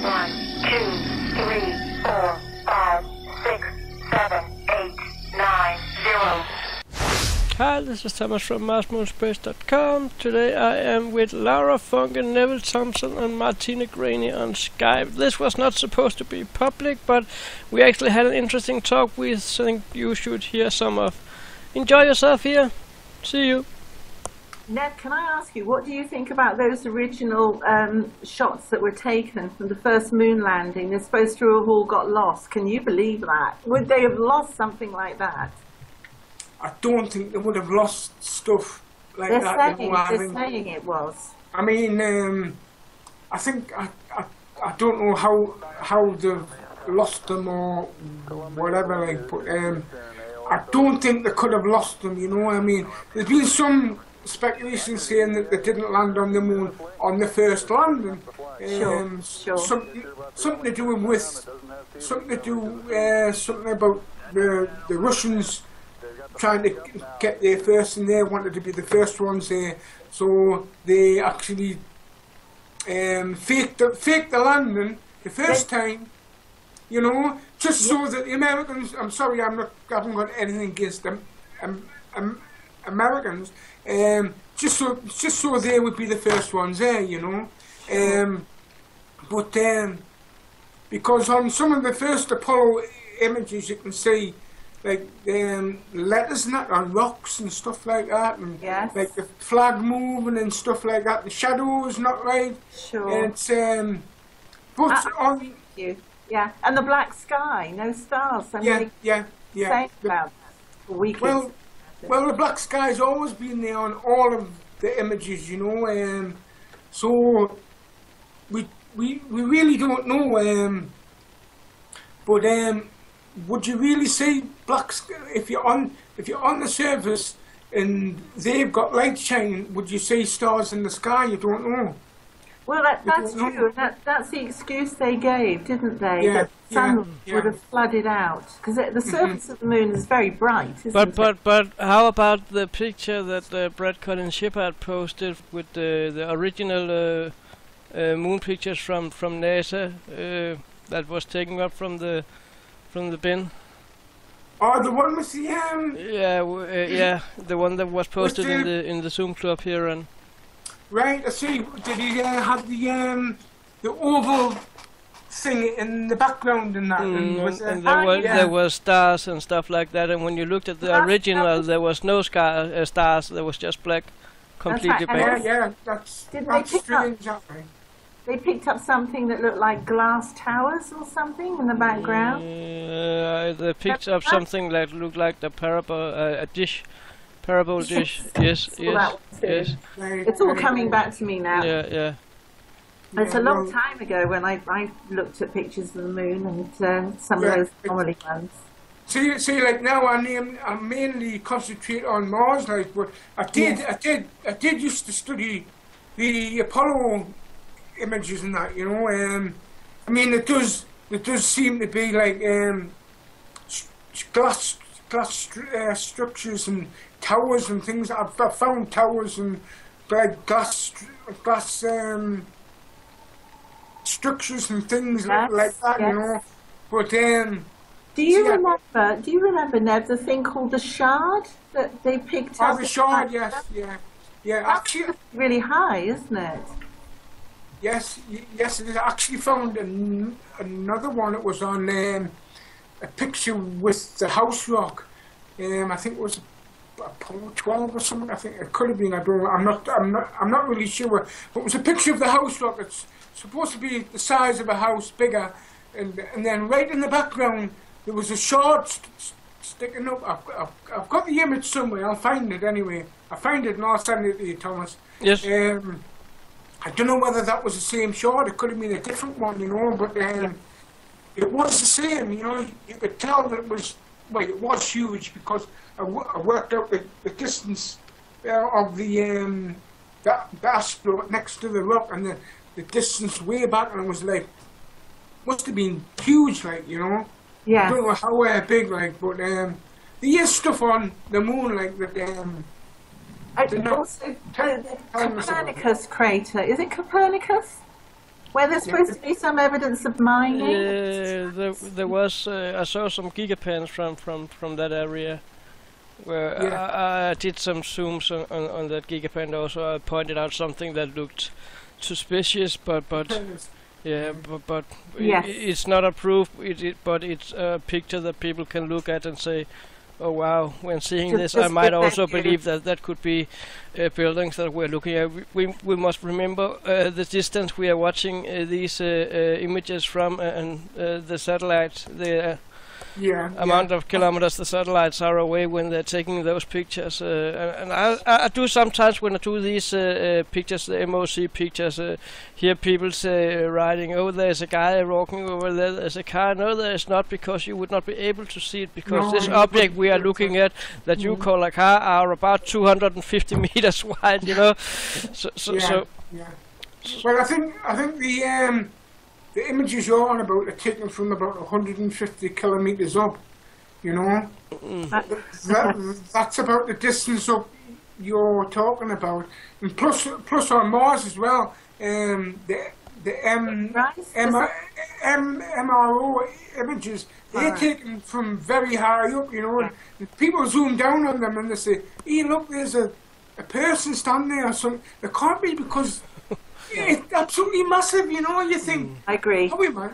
1, 2, 3, 4, 5, 6, 7, 8, 9, 0. Hi, this is Thomas from MMSPZC. Today I am with Laura Funk and Neville Thompson and Martina Graney on Skype. This was not supposed to be public, but we actually had an interesting talk we think you should hear some of. Enjoy yourself here. See you. Ned, can I ask you, what do you think about those original shots that were taken from the first moon landing? They're supposed to have all got lost. Can you believe that? Would they have lost something like that? I don't think they would have lost stuff like that. They're saying it was. I mean, I think I don't know how they've lost them or whatever. Like, but I don't think they could have lost them. You know, I mean, there's been some speculation saying that they didn't land on the moon on the first landing. Sure. Something to do with something about the Russians trying to get there first, and they wanted to be the first ones there, so they actually faked the landing the first time, you know, just so that the Americans. I'm sorry, I haven't got anything against them, Americans, just so they would be the first ones there, you know, but because on some of the first Apollo images you can see, like letters and that on rocks and stuff like that, and like the flag moving and stuff like that. The shadows not right. Sure. And it's but on yeah, and the black sky, no stars. Yeah. About well, the black sky's always been there on all of the images, you know. So we really don't know. But would you really say black sky if you're on the surface and they've got light shining? Would you say stars in the sky? You don't know. Well, that's true. That's the excuse they gave, didn't they? Yeah, that the sun would have flooded out because the surface of the moon is very bright, isn't it? But how about the picture that Brad Collins Shepard posted with the original moon pictures from NASA that was taken up from the bin? Oh, the one with the yeah, the one that was posted in the Zoom club here. And right, I see. Did he have the oval thing in the background and that? And there was stars and stuff like that. And when you looked at the original, there was no stars. There was just black, completely black. Yeah, that's strange. They picked up something that looked like glass towers or something in the background. They picked up something that looked like the parabol dish. Yes. It's all coming back to me now. Yeah. It's a long time ago when I looked at pictures of the moon and some of those anomaly ones. See, like now I mainly concentrate on Mars, like, but I did used to study the Apollo images and that, you know. I mean, it does seem to be like glass structures and towers and things. I've found towers and like glass structures and things like that, you know. But do you remember, Neb, the thing called the shard that they picked up? Oh, the shard, yes. Actually, that's really high, isn't it? Yes, it is. I actually found another one. It was on a picture with the house rock. I think it was Apollo 12 or something. I think it could have been. I don't know. I'm not really sure. But it was a picture of the house rock. It's supposed to be the size of a house, bigger, and then right in the background there was a shard sticking up. I've got the image somewhere. I'll find it anyway. I'll find it and I'll send it to you, Thomas. Yes. I don't know whether that was the same shard. It could have been a different one, you know, but it was the same, you know. You could tell that it was huge because I worked out the distance of the asteroid next to the rock and the distance way back, and it was like, must have been huge, like, you know. Yeah. I don't know how big, like, but there is stuff on the moon, like, that Also, the Copernicus crater. Is it Copernicus? Where there's supposed to be some evidence of mining. There was. I saw some gigapans from that area, where I did some zooms on that gigapan. Also, I pointed out something that looked suspicious, but yeah, but Yes. it's not a proof. But it's a picture that people can look at and say, "Oh wow!" When seeing this, I might also believe that could be buildings that we're looking at. We must remember the distance we are watching these images from, and the satellites. The amount of kilometers the satellites are away when they're taking those pictures. And I do sometimes, when I do these pictures, the MOC pictures, hear people say, writing, "Oh, there's a guy walking over there, there's a car." No, there is not, because you would not be able to see it, because this object we are looking at, that you call a car, are about 250 meters wide, you know. Well, I think the images you're on about are taken from about 150 kilometers up, you know. That's about the distance up you're talking about. And plus on Mars as well, the MRO images, they're taken from very high up, you know. And people zoom down on them and they say, "Hey, look, there's a person standing there or something." It can't be, because it's absolutely massive, you know. You think, I agree.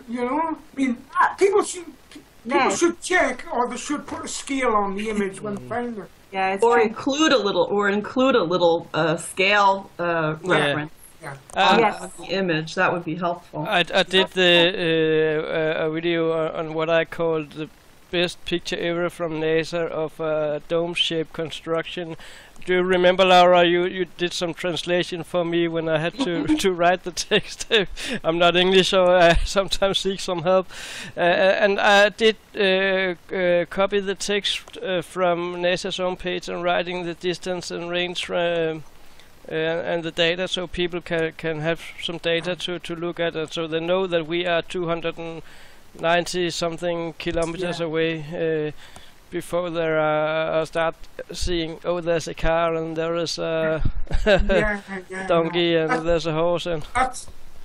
you know, I mean, people should check, or they should put a scale on the image when they find it. Yeah, it's Or true. include a little scale reference Yes. the image. That would be helpful. I did a video on what I called the best picture ever from NASA of a dome-shaped construction. Do you remember, Laura? You did some translation for me when I had to write the text. I'm not English, so I sometimes seek some help. And I did copy the text from NASA's home page and writing the distance and range and the data, so people can have some data to look at, and so they know that we are 290 something kilometers away. Before they start seeing, oh, there's a car and there is a donkey and there's a horse, and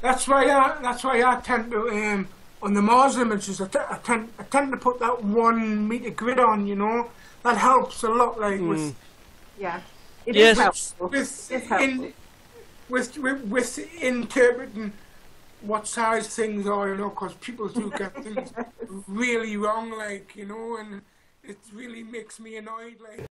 that's why I tend to on the Mars images I tend to put that 1 meter grid on, you know. That helps a lot, like with It Yes. is helpful. It's helpful. with interpreting what size things are, you know, because people do get things really wrong, like, you know, and it really makes me annoyed, like.